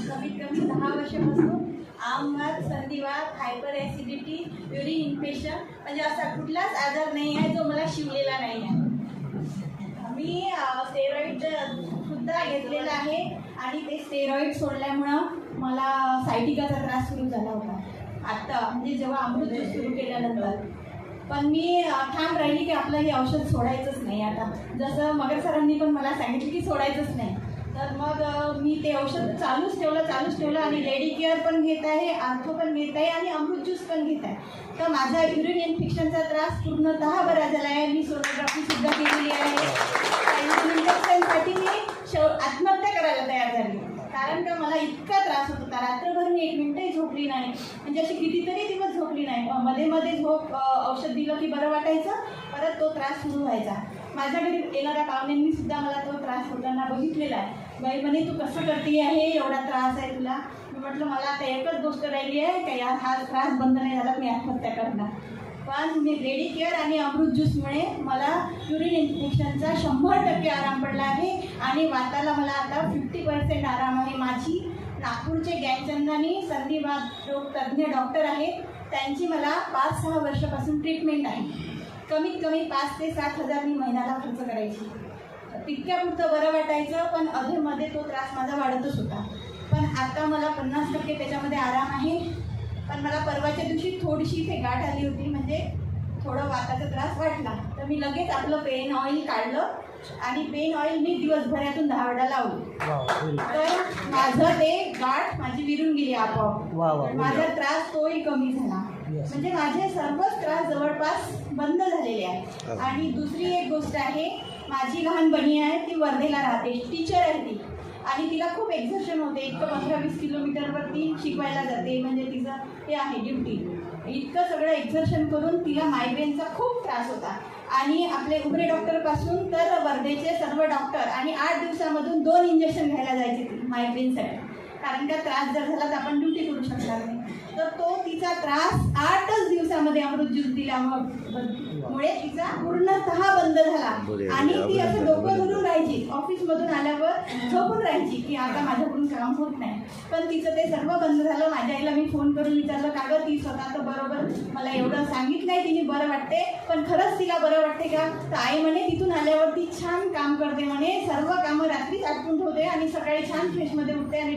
कमीत कमी 10 वर्षापासून आमवात, संधिवात, हायपर ॲसिडिटी, युरिन इन्फेक्शन म्हणजे असा कुठलाच आजार नाही आहे जो मला शिवलेला नाही आहे. मी स्टेरॉइड सुद्धा घेतलेला आहे आणि ते स्टेरॉइड सोडल्यामुळं मला सायटिकाचा त्रास सुरू झाला होता आत्ता, म्हणजे जेव्हा अमृत ज्यूस सुरू केल्यानंतर. पण मी ठाम राहिली की आपलं हे औषध सोडायचंच नाही. आता जसं मगर सरांनी पण मला सांगितलं की सोडायचंच नाही, तर मग मी ते औषध चालूच ठेवलं आणि लेडी केअर पण घेत आहे, आर्थो पण घेत आहे आणि अमृत ज्यूस पण घेत आहे. तर माझा युरिन इन्फेक्शनचा त्रास पूर्णतः बरा झाला आहे. मी सोनोग्राफीसुद्धा केलेली आहे. युरिन इन्फेक्शनसाठी मी आत्महत्या करायला तयार झाली, कारण का मला इतका त्रास होत होता. रात्रभर मी 1 मिनिटही झोपली नाही, म्हणजे अशी कितीतरी दिवस झोपली नाही. मध्ये मध्ये औषध दिलं की बरं वाटायचं, परत तो त्रास सुरू व्हायचा. माझ्या घरी येणाऱ्या पाहुण्यांनी सुद्धा मला तो त्रास होताना बघितलेला आहे. बाई म्हणे तू कसं करते आहे, एवढा त्रास आहे तुला. मी म्हटलं मला आता एकच गोष्ट राहिली आहे का यार, हा त्रास बंद नाही झाला मी आत्महत्या करणार. पण मी लेडी केअर आणि अमृत ज्यूसमुळे मला युरिन इन्फेक्शनचा 100% आराम पडला आहे आणि वाताला मला आता 50% आराम आहे. माझी नागपूरचे ज्ञानचंदानी संधिवात रोग तज्ज्ञ डॉक्टर आहेत, त्यांची मला 5-6 वर्षापासून ट्रीटमेंट आहे. कमीत कमी 5 ते 7 हजार मी महिन्याला खर्च करायची. तितक्यापुरतं बरं वाटायचं, पण अधेमध्ये तो त्रास माझा वाढतच होता. पण आता मला 50% त्याच्यामध्ये आराम आहे. पण मला परवाच्या दिवशी थोडीशी इथे गाठ आली होती, म्हणजे थोडं वाताचा त्रास वाटला, तर मी लगेच आपलं पेन ऑइल काढलं आणि पेन ऑइल मी दिवसभरातून 10 वेळा लावलं. तर माझं ते गाठ माझी विरून गेली आपोआप. माझा त्रास तोही कमी झाला. म्हणजे माझे सर्वच त्रास जवळपास बंद झालेले आहे. आणि दुसरी एक गोष्ट आहे, माझी लहान बहिणी आहे, ती वर्धेला राहते, टीचर आहे ती, आणि तिला खूप एक्झर्शन होते. इतकं 15-20 किलोमीटरवर ती शिकवायला जाते, म्हणजे तिचं हे आहे ड्युटी. इतकं सगळं एक्झर्शन करून तिला मायग्रेनचा खूप त्रास होता. आणि आपले उमरे डॉक्टरपासून तर वर्धेचे सर्व डॉक्टर, आणि 8 दिवसामधून 2 इंजेक्शन घ्यायला जायचे ती मायग्रेनसाठी, कारण का त्रास जर झाला तर आपण ड्युटी करू शकणार नाही. तर तो तिचा त्रास 8च दिवसामध्ये अमृत ज्यूस दिल्यामुळे तिचा पूर्णतः बंद झाला. आणि ती असं डोकं धरून राहायची, ऑफिसमधून आल्यावर झोपून राहायची की आता माझ्याकडून काम होत नाही. पण तिचं ते सर्व बंद झालं. माझ्या आईला मी फोन करून विचारलं, का गं ती स्वतः तर बरोबर मला एवढं सांगितलं आहे तिने बरं वाटते, पण खरंच तिला बरं वाटते का? तर आई म्हणे तिथून आल्यावर ती छान काम करते म्हणे, सर्व कामं रात्रीच आटपून ठेवते आणि सकाळी छान फ्रेशमध्ये उठते आणि